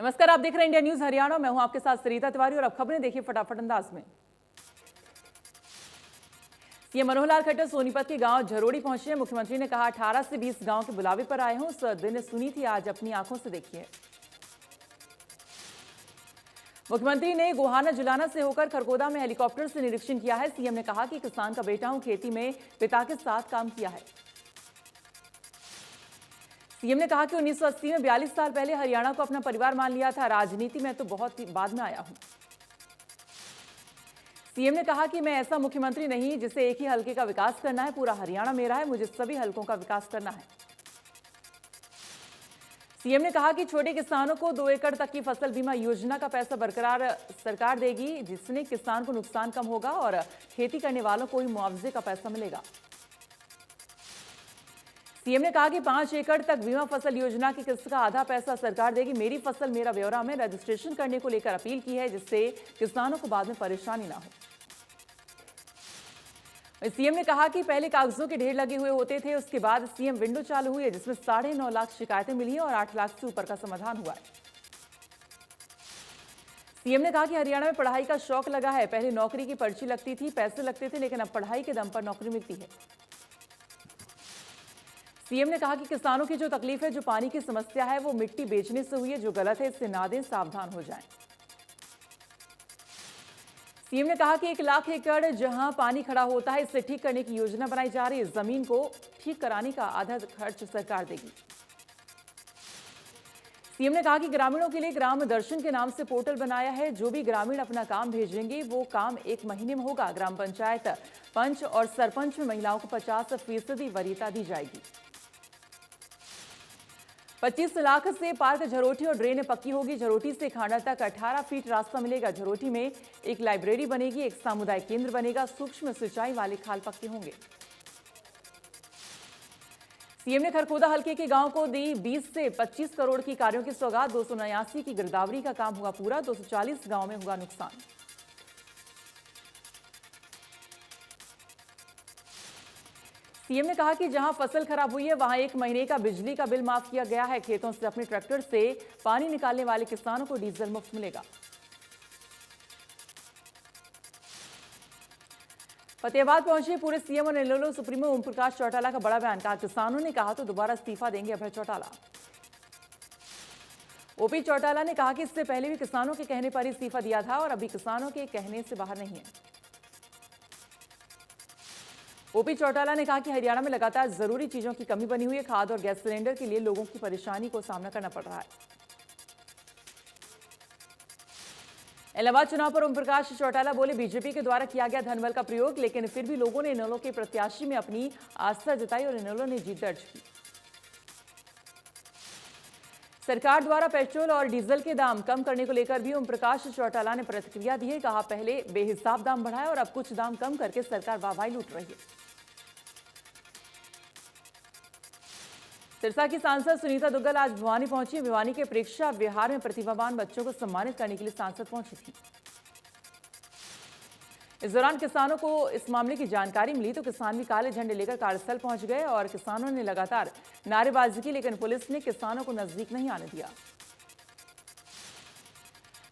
नमस्कार, आप देख रहे हैं इंडिया न्यूज हरियाणा। मैं हूं आपके साथ सरिता तिवारी और अब खबरें देखिए फटाफट अंदाज में। सीएम मनोहर लाल खट्टर सोनीपत के गांव झरोड़ी पहुंचे हैं। मुख्यमंत्री ने कहा 18 से 20 गांव के बुलावे पर आए हूं, उस दिन सुनी थी, आज अपनी आंखों से देखिए। मुख्यमंत्री ने गोहाना जुलाना से होकर खरगोदा में हेलीकॉप्टर से निरीक्षण किया है। सीएम ने कहा कि किसान का बेटा हूं, खेती में पिता के साथ काम किया है। सीएम ने कहा कि 1980 में 42 साल पहले हरियाणा को अपना परिवार मान लिया था, राजनीति में तो बहुत बाद में आया हूं। सीएम ने कहा कि मैं ऐसा मुख्यमंत्री नहीं जिसे एक ही हलके का विकास करना है, पूरा हरियाणा मेरा है, मुझे सभी हलकों का विकास करना है। सीएम ने कहा कि छोटे किसानों को 2 एकड़ तक की फसल बीमा योजना का पैसा बरकरार सरकार देगी, जिससे किसान को नुकसान कम होगा और खेती करने वालों को ही मुआवजे का पैसा मिलेगा। सीएम ने कहा कि 5 एकड़ तक बीमा फसल योजना की किस्त का आधा पैसा सरकार देगी। मेरी फसल मेरा ब्यौरा में रजिस्ट्रेशन करने को लेकर अपील की है, जिससे किसानों को बाद में परेशानी ना हो। सीएम ने कहा कि पहले कागजों के ढेर लगे हुए होते थे, उसके बाद सीएम विंडो चालू हुई है, जिसमें 9.5 लाख शिकायतें मिली हैं और 8 लाख से ऊपर का समाधान हुआ है। सीएम ने कहा कि हरियाणा में पढ़ाई का शौक लगा है। पहले नौकरी की पर्ची लगती थी, पैसे लगते थे, लेकिन अब पढ़ाई के दम पर नौकरी मिलती है। सीएम ने कहा कि किसानों की जो तकलीफ है, जो पानी की समस्या है, वो मिट्टी बेचने से हुई है, जो गलत है इससे ना दें, सावधान हो जाएं। सीएम ने कहा कि 1 लाख एकड़ जहां पानी खड़ा होता है, इसे ठीक करने की योजना बनाई जा रही है। जमीन को ठीक कराने का आधा खर्च सरकार देगी। सीएम ने कहा कि ग्रामीणों के लिए ग्राम दर्शन के नाम से पोर्टल बनाया है। जो भी ग्रामीण अपना काम भेजेंगे वो काम 1 महीने में होगा। ग्राम पंचायत पंच और सरपंच में महिलाओं को 50% वरीयता दी जाएगी। 25 लाख से पार्क झरोटी और ड्रेन पक्की होगी। झरोटी से खांडा तक 18 फीट रास्ता मिलेगा। झरोटी में एक लाइब्रेरी बनेगी, एक सामुदायिक केंद्र बनेगा। सूक्ष्म सिंचाई वाले खाल पक्के होंगे। सीएम ने खरगोदा हल्के के गांव को दी 20 से 25 करोड़ की कार्यों की सौगात। 279 की गिरदावरी का काम हुआ पूरा, 240 गांव में हुआ नुकसान। सीएम ने कहा कि जहां फसल खराब हुई है, वहां 1 महीने का बिजली का बिल माफ किया गया है। खेतों से अपने ट्रैक्टर से पानी निकालने वाले किसानों को डीजल मुफ्त मिलेगा। फतेहाबाद पहुंचे पूर्व सीएम और इनेलो सुप्रीमो ओम प्रकाश चौटाला का बड़ा बयान। कहा किसानों ने कहा तो दोबारा इस्तीफा देंगे अभय चौटाला। ओपी चौटाला ने कहा कि इससे पहले भी किसानों के कहने पर इस्तीफा दिया था और अभी किसानों के कहने से बाहर नहीं है। ओपी चौटाला ने कहा कि हरियाणा में लगातार जरूरी चीजों की कमी बनी हुई है। खाद और गैस सिलेंडर के लिए लोगों की परेशानी को सामना करना पड़ रहा है। इलाहाबाद चुनाव पर ओम प्रकाश चौटाला बोले, बीजेपी के द्वारा किया गया धनबल का प्रयोग, लेकिन फिर भी लोगों ने इनेलो के प्रत्याशी में अपनी आस्था जताई और इनेलो ने जीत दर्ज की। सरकार द्वारा पेट्रोल और डीजल के दाम कम करने को लेकर भी ओम प्रकाश चौटाला ने प्रतिक्रिया दी है। कहा पहले बेहिसाब दाम बढ़ाए और अब कुछ दाम कम करके सरकार वाहवाही लूट रही है। सिरसा की सांसद सुनीता दुग्गल आज भिवानी पहुंची। भिवानी के प्रेक्षा विहार में प्रतिभावान बच्चों को सम्मानित करने के लिए सांसद पहुंची थी। इस दौरान किसानों को इस मामले की जानकारी मिली तो किसान भी काले झंडे लेकर कार्यस्थल पहुंच गए और किसानों ने लगातार नारेबाजी की, लेकिन पुलिस ने किसानों को नजदीक नहीं आने दिया।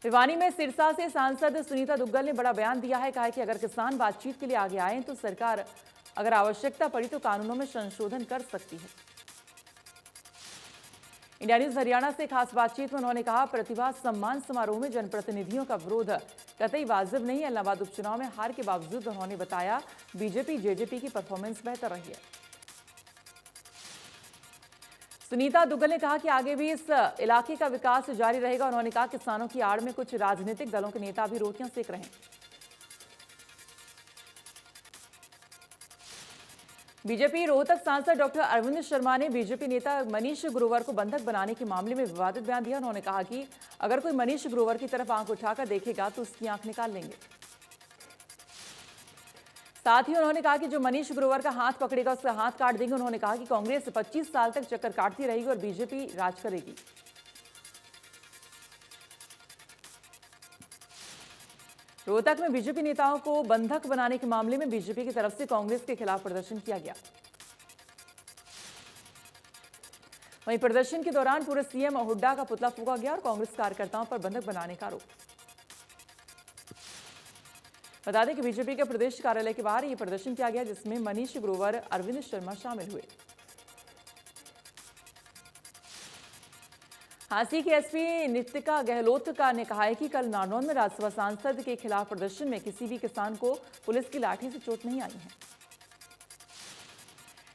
भिवानी में सिरसा से सांसद सुनीता दुग्गल ने बड़ा बयान दिया है। कहा कि अगर किसान बातचीत के लिए आगे आए तो सरकार अगर आवश्यकता पड़ी तो कानूनों में संशोधन कर सकती है। इंडिया न्यूज हरियाणा से खास बातचीत में उन्होंने कहा, प्रतिभा सम्मान समारोह में जनप्रतिनिधियों का विरोध कतई वाजिब नहीं है। इलाहाबाद उपचुनाव में हार के बावजूद उन्होंने बताया बीजेपी जेजेपी की परफॉर्मेंस बेहतर रही है। सुनीता दुग्गल ने कहा कि आगे भी इस इलाके का विकास जारी रहेगा। उन्होंने कहा किसानों की आड़ में कुछ राजनीतिक दलों के नेता भी रोटियां सेक रहे हैं। बीजेपी रोहतक सांसद डॉक्टर अरविंद शर्मा ने बीजेपी नेता मनीष ग्रोवर को बंधक बनाने के मामले में विवादित बयान दिया। उन्होंने कहा कि अगर कोई मनीष ग्रोवर की तरफ आंख उठाकर देखेगा तो उसकी आंख निकाल लेंगे। साथ ही उन्होंने कहा कि जो मनीष ग्रोवर का हाथ पकड़ेगा उसका हाथ काट देंगे। उन्होंने कहा कि कांग्रेस 25 साल तक चक्कर काटती रहेगी और बीजेपी राज करेगी। रोहतक में बीजेपी नेताओं को बंधक बनाने के मामले में बीजेपी की तरफ से कांग्रेस के खिलाफ प्रदर्शन किया गया। वहीं प्रदर्शन के दौरान पूर्व सीएम हुड्डा का पुतला फूंका गया और कांग्रेस कार्यकर्ताओं पर बंधक बनाने का आरोप। बता दें कि बीजेपी के प्रदेश कार्यालय के बाहर यह प्रदर्शन किया गया, जिसमें मनीष ग्रोवर, अरविंद शर्मा शामिल हुए। हांसी की एसपी नितिका गहलोत ने कहा है कि कल नारनौल में राज्यसभा सांसद के खिलाफ प्रदर्शन में किसी भी किसान को पुलिस की लाठी से चोट नहीं आई है।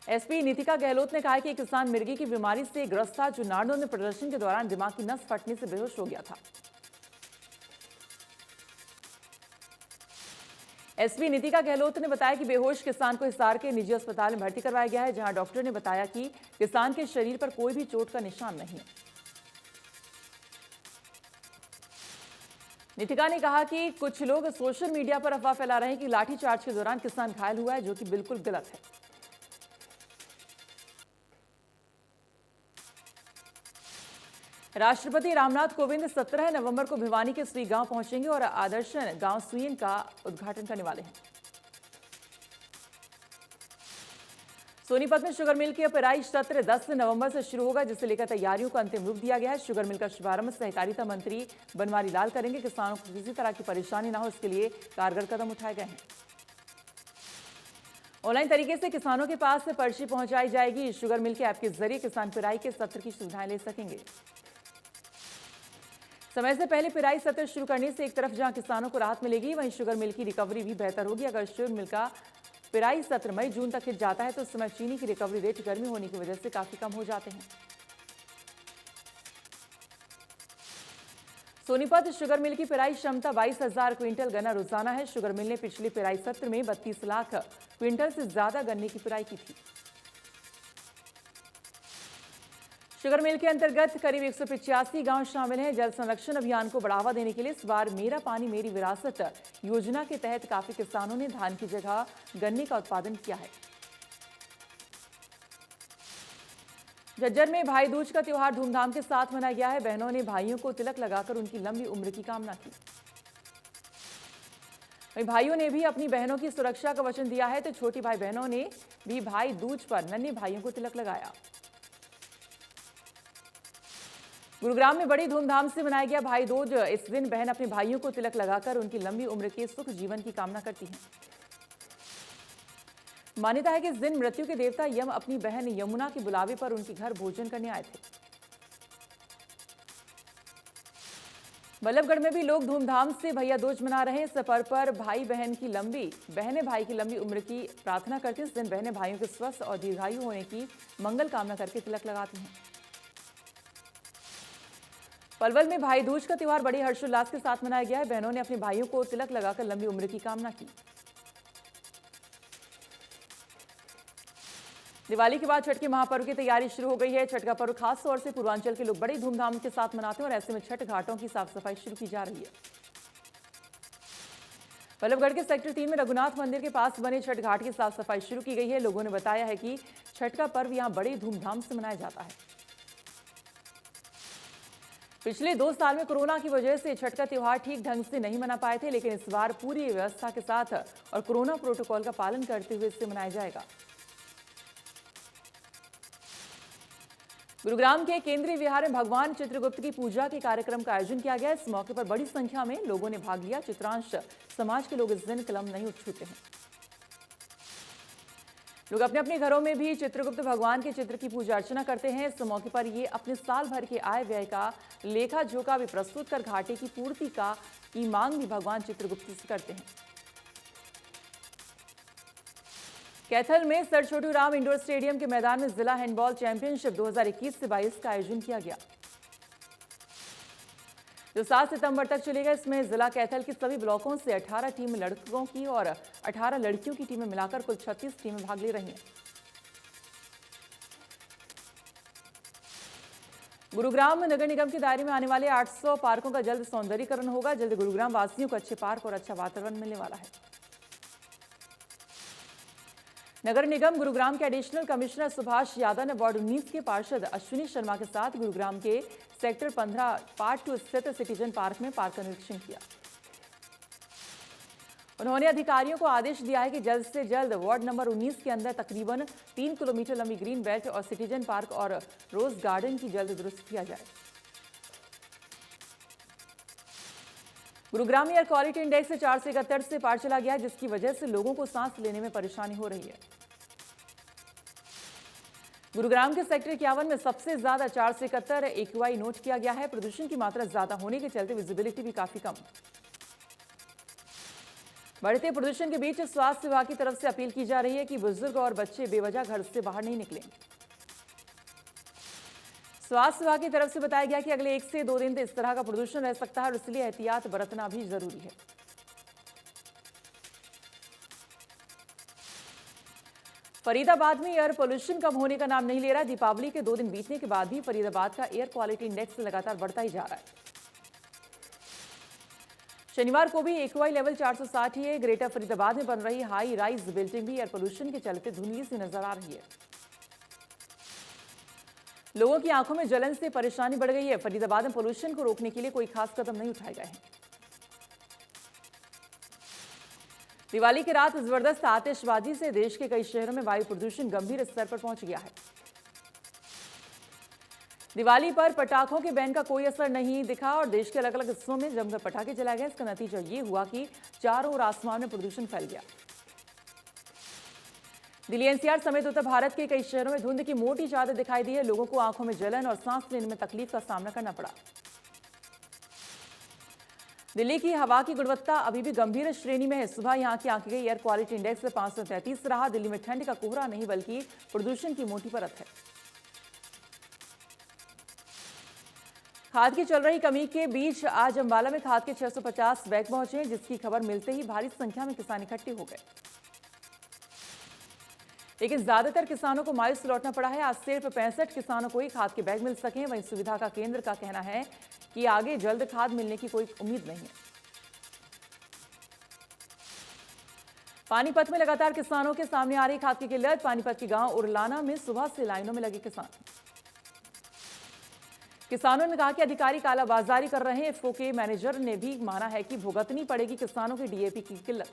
एसपी नितिका गहलोत ने कहा है कि किसान मिर्गी की बीमारी से ग्रस्त था, जो नारनौल में प्रदर्शन के दौरान दिमाग की नस फटने से बेहोश हो गया था। एसपी नितिका गहलोत ने बताया कि बेहोश किसान को हिसार के निजी अस्पताल में भर्ती करवाया गया है, जहां डॉक्टर ने बताया कि किसान के शरीर पर कोई भी चोट का निशान नहीं है। नितिका ने कहा कि कुछ लोग सोशल मीडिया पर अफवाह फैला रहे हैं कि लाठीचार्ज के दौरान किसान घायल हुआ है, जो कि बिल्कुल गलत है। राष्ट्रपति रामनाथ कोविंद 17 नवंबर को भिवानी के सुई गांव पहुंचेंगे और आदर्शन गांव सुईन का उद्घाटन करने वाले हैं। सोनीपत में शुगर मिल की पेराई सत्र 10 नवंबर से शुरू होगा, जिसे लेकर तैयारियों को अंतिम रूप दिया गया है। शुगर मिल का शुभारंभ सहकारिता मंत्री बनवारी लाल करेंगे। किसानों को किसी तरह की परेशानी न हो, इसके लिए कारगर कदम उठाए गए हैं। ऑनलाइन तरीके से किसानों के पास से पर्ची पहुंचाई जाएगी। शुगर मिल के ऐप के जरिए किसान पेराई के सत्र की सुविधाएं ले सकेंगे। समय से पहले पेराई सत्र शुरू करने से एक तरफ जहां किसानों को राहत मिलेगी, वहीं शुगर मिल की रिकवरी भी बेहतर होगी। अगर शुगर मिल का पेराई सत्र मई जून तक खिंच जाता है तो उस समय चीनी की रिकवरी रेट गर्मी होने की वजह से काफी कम हो जाते हैं। सोनीपत शुगर मिल की पेराई क्षमता 22,000 क्विंटल गन्ना रोजाना है। शुगर मिल ने पिछले पेराई सत्र में 32 लाख क्विंटल से ज्यादा गन्ने की पेराई की थी। शुगर मिल के अंतर्गत करीब 185 गांव शामिल हैं। जल संरक्षण अभियान को बढ़ावा देने के लिए इस बार मेरा पानी मेरी विरासत योजना के तहत काफी किसानों ने धान की जगह गन्ने का उत्पादन किया है। झज्जर में भाई दूज का त्योहार धूमधाम के साथ मनाया गया है। बहनों ने भाइयों को तिलक लगाकर उनकी लंबी उम्र की कामना की। वहीं भाइयों ने भी अपनी बहनों की सुरक्षा का वचन दिया है, तो छोटी भाई बहनों ने भी भाई दूज पर नन्हे भाइयों को तिलक लगाया। गुरुग्राम में बड़ी धूमधाम से मनाया गया भाई दूज। इस दिन बहन अपने भाइयों को तिलक लगाकर उनकी लंबी उम्र के सुख जीवन की कामना करती हैं। मान्यता है कि इस दिन मृत्यु के देवता यम अपनी बहन यमुना के बुलावे पर उनके घर भोजन करने आए थे। बल्लभगढ़ में भी लोग धूमधाम से भैया दूज मना रहे हैं। इस पर्व पर बहनें भाई की लंबी उम्र की प्रार्थना करती हैं। इस दिन बहनें भाइयों के स्वस्थ और दीर्घायु होने की मंगल कामना करके तिलक लगाती हैं। पलवल में भाई दूज का त्योहार बड़े हर्षोल्लास के साथ मनाया गया है। बहनों ने अपने भाइयों को तिलक लगाकर लंबी उम्र की कामना की। दिवाली के बाद छठ के महापर्व की तैयारी शुरू हो गई है। छठ का पर्व खास तौर से पूर्वांचल के लोग बड़ी धूमधाम के साथ मनाते हैं और ऐसे में छठ घाटों की साफ सफाई शुरू की जा रही है। बल्लभगढ़ के सेक्टर 3 में रघुनाथ मंदिर के पास बने छठ घाट की साफ सफाई शुरू की गई है। लोगों ने बताया है कि छठ का पर्व यहां बड़ी धूमधाम से मनाया जाता है। पिछले 2 साल में कोरोना की वजह से छठ का त्योहार ठीक ढंग से नहीं मना पाए थे, लेकिन इस बार पूरी व्यवस्था के साथ और कोरोना प्रोटोकॉल का पालन करते हुए इसे मनाया जाएगा। गुरुग्राम के केंद्रीय विहार में भगवान चित्रगुप्त की पूजा के कार्यक्रम का आयोजन किया गया। इस मौके पर बड़ी संख्या में लोगों ने भाग लिया। चित्रांश समाज के लोग इस दिन कलम नहीं छूते हैं। लोग अपने अपने घरों में भी चित्रगुप्त भगवान के चित्र की पूजा अर्चना करते हैं। इस मौके पर ये अपने साल भर के आय व्यय का लेखा जोखा भी प्रस्तुत कर घाटे की पूर्ति की मांग भी भगवान चित्रगुप्त से करते हैं। कैथल में sir Chhotu Ram indoor stadium के मैदान में जिला हैंडबॉल चैंपियनशिप 2021 से 22 का आयोजन किया गया, जो 7 सितंबर तक चलेगा। इसमें जिला कैथल के सभी ब्लॉकों से 18 टीम लड़कों की और 18 लड़कियों की टीमें मिलाकर कुल 36 टीमें भाग ले रही हैं। गुरुग्राम नगर निगम के दायरे में आने वाले 800 पार्कों का जल्द सौंदर्यीकरण होगा। जल्द गुरुग्राम वासियों को अच्छे पार्क और अच्छा वातावरण मिलने वाला है। नगर निगम गुरुग्राम के एडिशनल कमिश्नर सुभाष यादव ने वार्ड 19 के पार्षद अश्विनी शर्मा के साथ गुरुग्राम के सेक्टर 15 पार्ट 2 स्थित सिटीजन पार्क में पार्क का निरीक्षण किया। उन्होंने अधिकारियों को आदेश दिया है कि जल्द से जल्द वार्ड नंबर 19 के अंदर तकरीबन 3 किलोमीटर लंबी ग्रीन बेल्ट और सिटीजन पार्क और रोज गार्डन की जल्द दुरुस्त किया जाए। गुरुग्राम एयर क्वालिटी इंडेक्स से 4 से 71 से पार चला गया, जिसकी वजह से लोगों को सांस लेने में परेशानी हो रही है। गुरुग्राम के सेक्टर 51 में सबसे ज्यादा 4 से 71 AQI नोट किया गया है। प्रदूषण की मात्रा ज्यादा होने के चलते विजिबिलिटी भी काफी कम। बढ़ते प्रदूषण के बीच स्वास्थ्य विभाग की तरफ से अपील की जा रही है कि बुजुर्ग और बच्चे बेवजह घर से बाहर नहीं निकलें। स्वास्थ्य विभाग की तरफ से बताया गया कि अगले 1 से 2 दिन इस तरह का प्रदूषण रह सकता है और इसलिए एहतियात बरतना भी जरूरी है। फरीदाबाद में एयर पोल्यूशन कम होने का नाम नहीं ले रहा। दीपावली के 2 दिन बीतने के बाद भी फरीदाबाद का एयर क्वालिटी इंडेक्स लगातार बढ़ता ही जा रहा है। शनिवार को भी AQI लेवल 460 ही है। ग्रेटर फरीदाबाद में बन रही हाई राइज बिल्डिंग भी एयर पोल्यूशन के चलते धुंधली सी नजर आ रही है। लोगों की आंखों में जलन से परेशानी बढ़ गई है। फरीदाबाद में पोल्यूशन को रोकने के लिए कोई खास कदम नहीं उठाए गए हैं। दिवाली की रात जबरदस्त आतिशबाजी से देश के कई शहरों में वायु प्रदूषण गंभीर स्तर पर पहुंच गया है। दिवाली पर पटाखों के बैन का कोई असर नहीं दिखा और देश के अलग अलग हिस्सों में जमकर पटाखे चलाए गए। इसका नतीजा ये हुआ कि चारों ओर आसमान में प्रदूषण फैल गया। दिल्ली NCR समेत उत्तर भारत के कई शहरों में धुंध की मोटी चादर दिखाई दी है। लोगों को आंखों में जलन और सांस लेने में तकलीफ का सामना करना पड़ा। दिल्ली की हवा की गुणवत्ता अभी भी गंभीर श्रेणी में है। सुबह यहां की आंकी गई एयर क्वालिटी इंडेक्स 533 रहा। दिल्ली में ठंड का कोहरा नहीं बल्कि प्रदूषण की मोटी परत है। खाद की चल रही कमी के बीच आज अंबाला में खाद के 650 बैग पहुंचे, जिसकी खबर मिलते ही भारी संख्या में किसान इकट्ठे हो गए। लेकिन ज्यादातर किसानों को मायूस लौटना पड़ा है। आज सिर्फ 65 किसानों को ही खाद के बैग मिल सके। वहीं सुविधा का केंद्र का कहना है कि आगे जल्द खाद मिलने की कोई उम्मीद नहीं है। पानीपत में लगातार किसानों के सामने आ रही खाद की किल्लत। पानीपत के गांव उरलाना में सुबह से लाइनों में लगे किसानों ने कहा कि अधिकारी कालाबाजारी कर रहे हैं। इफ्को के मैनेजर ने भी माना है कि भुगतनी पड़ेगी किसानों की DAP की किल्लत।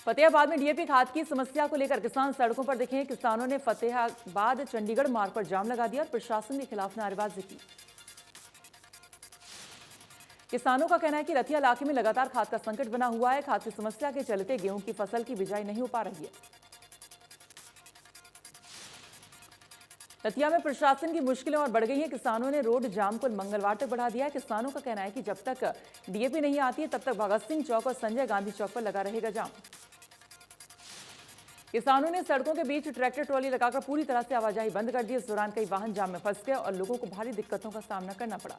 फतेहाबाद में DAP खाद की समस्या को लेकर किसान सड़कों पर दिखे। किसानों ने फतेहाबाद चंडीगढ़ मार्ग पर जाम लगा दिया और प्रशासन के खिलाफ नारेबाजी की। किसानों का कहना है कि रतिया इलाके में लगातार खाद का संकट बना हुआ है। खाद की समस्या के चलते गेहूं की फसल की बिजाई नहीं हो पा रही है। रतिया में प्रशासन की मुश्किलें और बढ़ गई हैं। किसानों ने रोड जाम को मंगलवार तक बढ़ा दिया है। किसानों का कहना है कि जब तक DAP नहीं आती है तब तक भगत सिंह चौक और संजय गांधी चौक पर लगा रहेगा जाम। किसानों ने सड़कों के बीच ट्रैक्टर ट्रॉली लगाकर पूरी तरह से आवाजाही बंद कर दी। इस दौरान कई वाहन जाम में फंस गए और लोगों को भारी दिक्कतों का सामना करना पड़ा।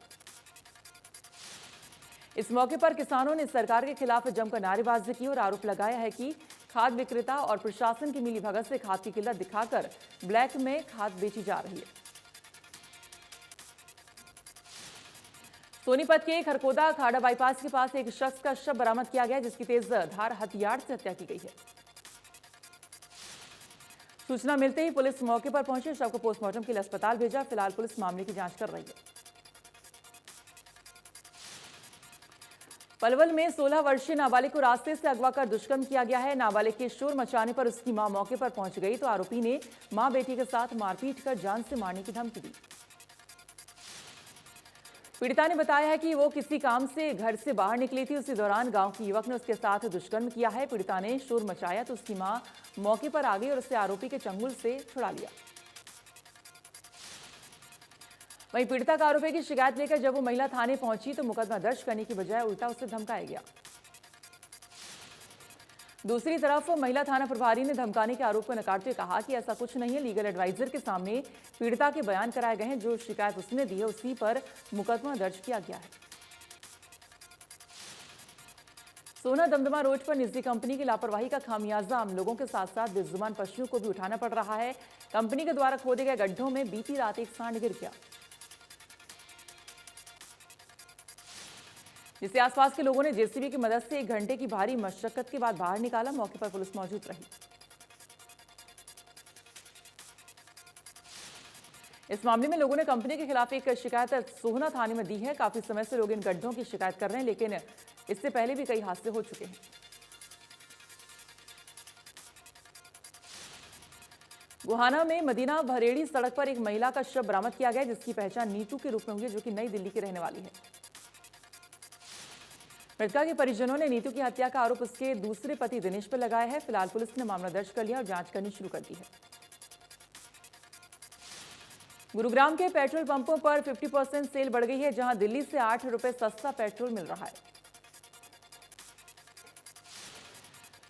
इस मौके पर किसानों ने सरकार के खिलाफ जमकर नारेबाजी की और आरोप लगाया है कि खाद विक्रेता और प्रशासन की मिलीभगत से खाद की किल्लत दिखाकर ब्लैक में खाद बेची जा रही है। सोनीपत के खरकोदा खाड़ा बाईपास के पास एक शख्स का शव बरामद किया गया, जिसकी तेज धार हथियार से हत्या की गई है। सूचना मिलते ही पुलिस मौके पर पहुंची, शव को पोस्टमार्टम के लिए अस्पताल भेजा। फिलहाल पुलिस मामले की जांच कर रही है। पलवल में 16 वर्षीय नाबालिग को रास्ते से अगवा कर दुष्कर्म किया गया है। नाबालिग के शोर मचाने पर उसकी मां मौके पर पहुंच गई तो आरोपी ने मां बेटी के साथ मारपीट कर जान से मारने की धमकी दी। पीड़िता ने बताया है कि वो किसी काम से घर से बाहर निकली थी। उसी दौरान गांव के युवक ने उसके साथ दुष्कर्म किया है। पीड़िता ने शोर मचाया तो उसकी मां मौके पर आ गई और उसे आरोपी के चंगुल से छुड़ा लिया। वहीं पीड़िता का आरोप है कि शिकायत लेकर जब वो महिला थाने पहुंची तो मुकदमा दर्ज करने की बजाय उल्टा उसे धमकाया गया। दूसरी तरफ महिला थाना प्रभारी ने धमकाने के आरोप को नकारते हुए कहा कि ऐसा कुछ नहीं है। लीगल एडवाइजर के सामने पीड़िता के बयान कराए गए हैं। जो शिकायत उसने दी है उसी पर मुकदमा दर्ज किया गया है। सोना दमदमा रोड पर निजी कंपनी की लापरवाही का खामियाजा आम लोगों के साथ साथ बेजुबान पशुओं को भी उठाना पड़ रहा है। कंपनी के द्वारा खोदे गए गड्ढों में बीती रात एक सांड गिर गया, जिसे आसपास के लोगों ने जेसीबी की मदद से 1 घंटे की भारी मशक्कत के बाद बाहर निकाला। मौके पर पुलिस मौजूद रही। इस मामले में लोगों ने कंपनी के खिलाफ एक शिकायत सोहना थाने में दी है। काफी समय से लोग इन गड्ढों की शिकायत कर रहे हैं, लेकिन इससे पहले भी कई हादसे हो चुके हैं। गोहाना में मदीना भरेड़ी सड़क पर एक महिला का शव बरामद किया गया, जिसकी पहचान नीतू के रूप में हुई है, जो कि नई दिल्ली की रहने वाली है। मृतका के परिजनों ने नीतू की हत्या का आरोप उसके दूसरे पति दिनेश पर लगाया है। फिलहाल पुलिस ने मामला दर्ज कर लिया और जांच करनी शुरू कर दी है। गुरुग्राम के पेट्रोल पंपों पर 50% सेल बढ़ गई है, जहां दिल्ली से 8 रुपए सस्ता पेट्रोल मिल रहा है।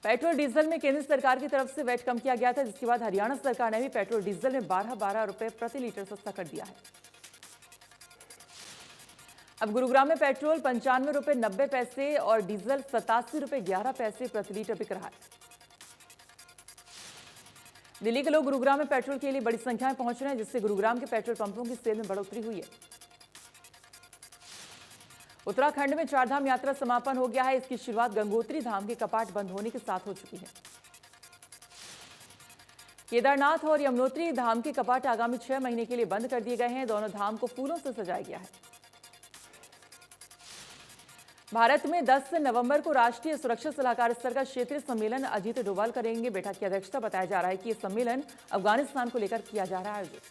पेट्रोल डीजल में केंद्र सरकार की तरफ से वैट कम किया गया था, जिसके बाद हरियाणा सरकार ने भी पेट्रोल डीजल में 12 रुपए प्रति लीटर सस्ता कर दिया है। अब गुरुग्राम में पेट्रोल 95 रुपए 90 पैसे और डीजल 87 रुपए 11 पैसे प्रति लीटर बिक रहा है। दिल्ली के लोग गुरुग्राम में पेट्रोल के लिए बड़ी संख्या में पहुंच रहे हैं, जिससे गुरुग्राम के पेट्रोल पंपों की सेल में बढ़ोतरी हुई है। उत्तराखंड में चारधाम यात्रा समापन हो गया है। इसकी शुरुआत गंगोत्री धाम के कपाट बंद होने के साथ हो चुकी है। केदारनाथ और यमुनोत्री धाम के कपाट आगामी 6 महीने के लिए बंद कर दिए गए हैं। दोनों धाम को फूलों से सजाया गया है। भारत में 10 नवंबर को राष्ट्रीय सुरक्षा सलाहकार स्तर का क्षेत्रीय सम्मेलन अजीत डोभाल करेंगे। बैठक की अध्यक्षता बताया जा रहा है कि यह सम्मेलन अफगानिस्तान को लेकर किया जा रहा है आयोजित।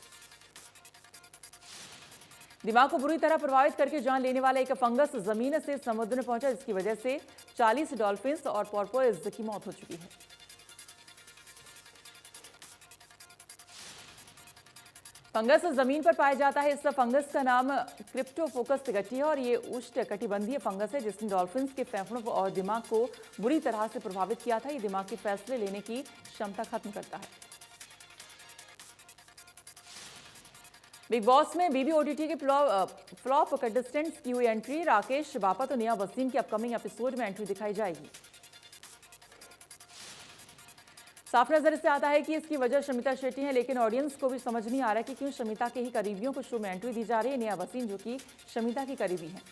दिमाग को बुरी तरह प्रभावित करके जान लेने वाला एक फंगस जमीन से समुद्र में पहुंचा, जिसकी वजह से 40 डॉल्फिन्स और पोर्पोइज की मौत हो चुकी है। फंगस जमीन पर पाया जाता है। इस फंगस का नाम क्रिप्टोफोकस तिगटी है और ये उष्णकटिबंधीय फंगस है, जिसने डॉल्फिन्स के फेफड़ों और दिमाग को बुरी तरह से प्रभावित किया था। ये दिमाग के फैसले लेने की क्षमता खत्म करता है। बिग बॉस में बीबी ओटीटी के फ्लॉप कंटेस्टेंट्स की हुई एंट्री। राकेश बापत और नेहा वसीम की अपकमिंग एपिसोड में एंट्री दिखाई जाएगी। साफ नजर से आता है कि इसकी वजह शमिता शेट्टी है, लेकिन ऑडियंस को भी समझ नहीं आ रहा कि क्यों शमिता के ही करीबियों को शो में एंट्री दी जा रही है। नेहा वसीम जो कि शमिता की करीबी हैं।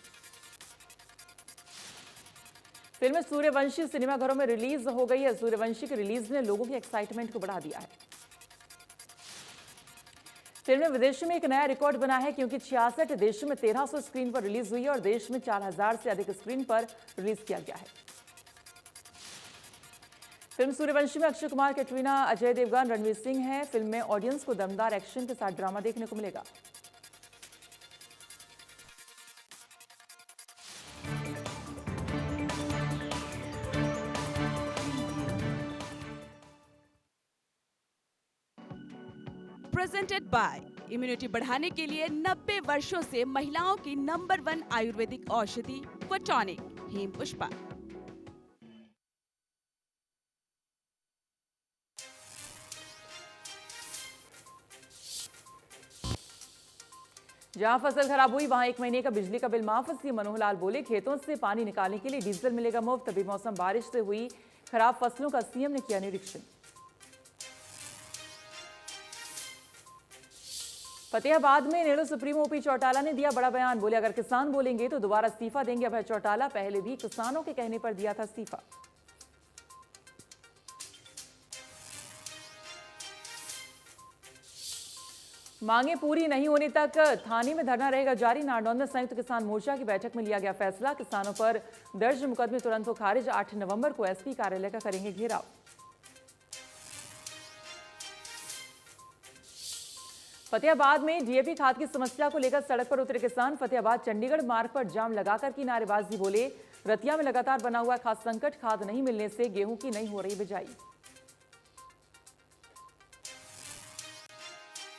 फिल्म सूर्यवंशी सिनेमाघरों में रिलीज हो गई है। सूर्यवंशी की रिलीज ने लोगों की एक्साइटमेंट को बढ़ा दिया है। फिल्म ने विदेशों में एक नया रिकॉर्ड बना है, क्योंकि 66 देशों में 1300 स्क्रीन पर रिलीज हुई है और देश में 4000 से अधिक स्क्रीन पर रिलीज किया गया है। फिल्म सूर्यवंशी में अक्षय कुमार, कैटरीना, अजय देवगन, रणवीर सिंह है। फिल्म में ऑडियंस को दमदार एक्शन के साथ ड्रामा देखने को मिलेगा। प्रेजेंटेड बाय इम्यूनिटी बढ़ाने के लिए 90 वर्षों से महिलाओं की नंबर 1 आयुर्वेदिक औषधि फोटोनिक हेम पुष्पा। जहां फसल खराब हुई वहां 1 महीने का बिजली का बिल माफ। सीएम मनोहर लाल बोले, खेतों से पानी निकालने के लिए डीजल मिलेगा मुफ्त। बेमौसम बारिश से हुई खराब फसलों का सीएम ने किया निरीक्षण। फतेहाबाद में नेहरू सुप्रीमो ओपी चौटाला ने दिया बड़ा बयान। बोले, अगर किसान बोलेंगे तो दोबारा इस्तीफा देंगे। अभय चौटाला पहले भी किसानों के कहने पर दिया था इस्तीफा। मांगे पूरी नहीं होने तक थाने में धरना रहेगा जारी। नारनौंद में संयुक्त किसान मोर्चा की बैठक में लिया गया फैसला। किसानों पर दर्ज मुकदमे तुरंत हो खारिज। 8 नवंबर को एसपी कार्यालय का करेंगे घेराव। फतेहाबाद में डीएपी खाद की समस्या को लेकर सड़क पर उतरे किसान। फतेहाबाद चंडीगढ़ मार्ग पर जाम लगाकर की नारेबाजी। बोले, रतिया में लगातार बना हुआ खाद संकट, खाद नहीं मिलने से गेहूं की नहीं हो रही बिजाई।